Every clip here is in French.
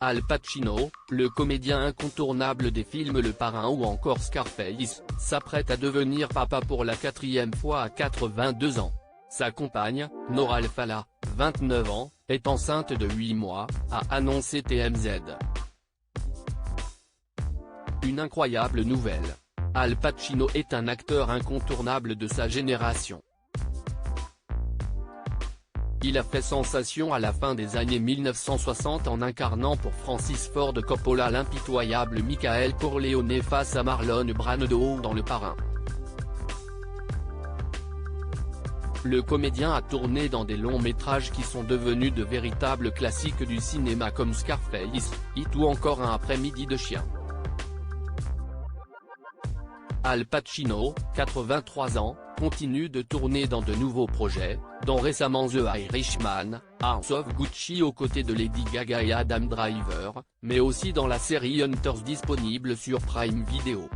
Al Pacino, le comédien incontournable des films Le Parrain ou encore Scarface, s'apprête à devenir papa pour la 4e fois à 82 ans. Sa compagne, Nora Al-Fallah, 29 ans, est enceinte de 8 mois, a annoncé TMZ. Une incroyable nouvelle. Al Pacino est un acteur incontournable de sa génération. Il a fait sensation à la fin des années 1960 en incarnant pour Francis Ford Coppola l'impitoyable Michael Corleone face à Marlon Brando dans Le Parrain. Le comédien a tourné dans des longs métrages qui sont devenus de véritables classiques du cinéma comme Scarface, Hit ou encore Un après-midi de chien. Al Pacino, 83 ans, continue de tourner dans de nouveaux projets, dont récemment The Irishman, House of Gucci aux côtés de Lady Gaga et Adam Driver, mais aussi dans la série Hunters disponible sur Prime Video.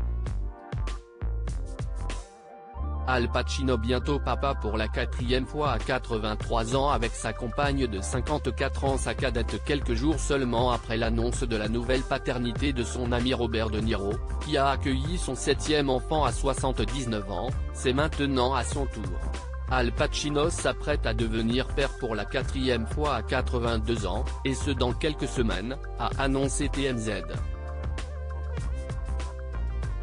Al Pacino bientôt papa pour la 4e fois à 83 ans avec sa compagne de 54 ans, sa cadette, quelques jours seulement après l'annonce de la nouvelle paternité de son ami Robert De Niro, qui a accueilli son 7e enfant à 79 ans, c'est maintenant à son tour. Al Pacino s'apprête à devenir père pour la 4e fois à 82 ans, et ce dans quelques semaines, a annoncé TMZ.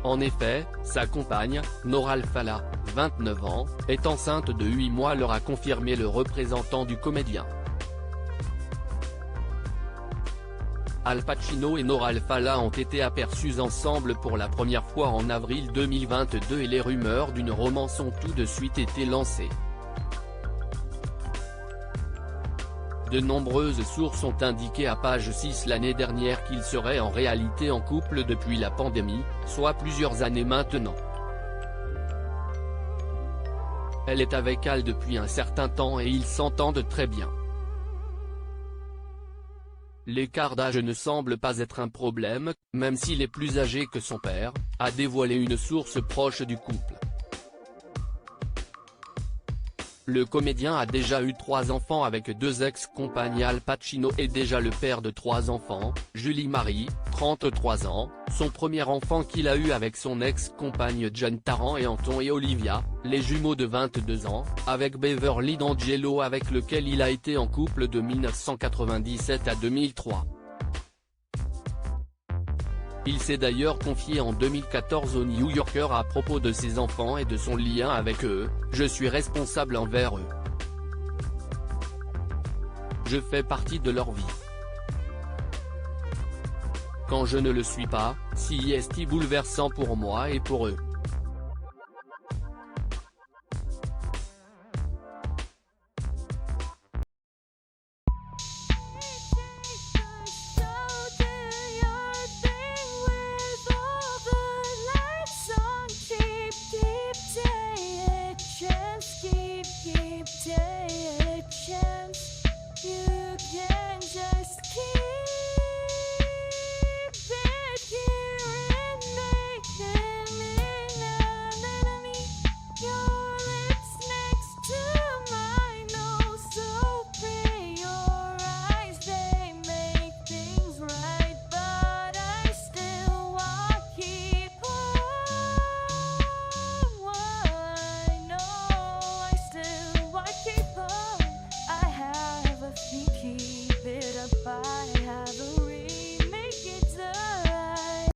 En effet, sa compagne, Nora Al-Fallah, 29 ans, est enceinte de 8 mois, leur a confirmé le représentant du comédien. Al Pacino et Nora Al-Fallah ont été aperçus ensemble pour la première fois en avril 2022 et les rumeurs d'une romance ont tout de suite été lancées. De nombreuses sources ont indiqué à Page 6 l'année dernière qu'ils seraient en réalité en couple depuis la pandémie, soit plusieurs années maintenant. Elle est avec Al depuis un certain temps et ils s'entendent très bien. L'écart d'âge ne semble pas être un problème, même s'il est plus âgé que son père, a dévoilé une source proche du couple. Le comédien a déjà eu 3 enfants avec 2 ex-compagnes. Al Pacino est déjà le père de 3 enfants, Julie Marie, 33 ans, son premier enfant qu'il a eu avec son ex-compagne Jen Tarrant et Anton et Olivia, les jumeaux de 22 ans, avec Beverly D'Angelo avec lequel il a été en couple de 1997 à 2003. Il s'est d'ailleurs confié en 2014 au New Yorker à propos de ses enfants et de son lien avec eux: « Je suis responsable envers eux. Je fais partie de leur vie. Quand je ne le suis pas, c'est bouleversant pour moi et pour eux.